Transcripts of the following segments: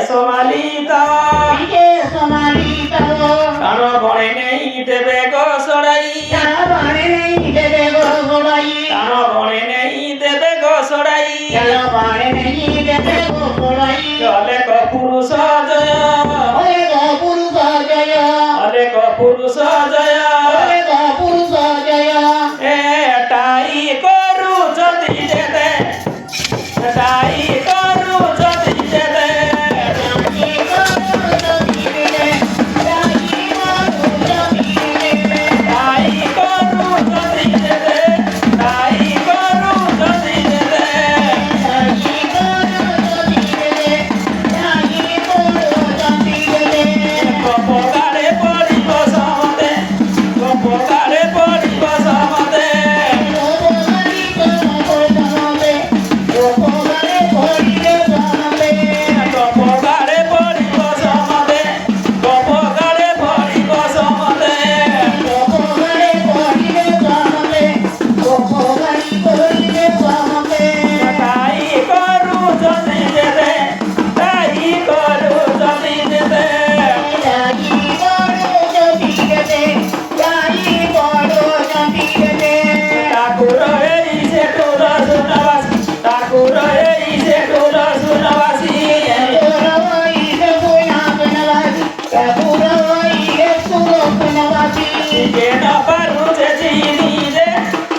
সোমালিতা কান বনে নেই দেবে গো সড়াই কান বনে নেই দেবে গো সড়াই চলে ক পুরুষ জয় অনেক পুরুষ জয় এটাই করুଛନ୍ତି যেতে এটাই করুଛନ୍ତି যেতে তাই করুଛନ୍ତି যেতে তাই করুଛନ୍ତି যেতে গপকারে পড়িব সমতে গপকারে পড়িব সমতে গপকারে পড়িব সমতে গপকারে পড়িব সমতে তাই করুଛନ୍ତି যেতে তাই করুଛନ୍ତି যেতে ঠাকুর এই সে টুল সুনবাসী ঠাকুর এই সে টুল সুনবাসী টিকে ন পারুছে চিনি রে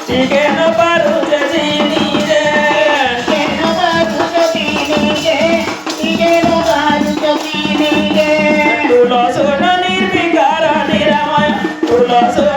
টিকে ন পারুছে চিনি রে টুল সুন নির্বিকার নিরাময় টুল সুন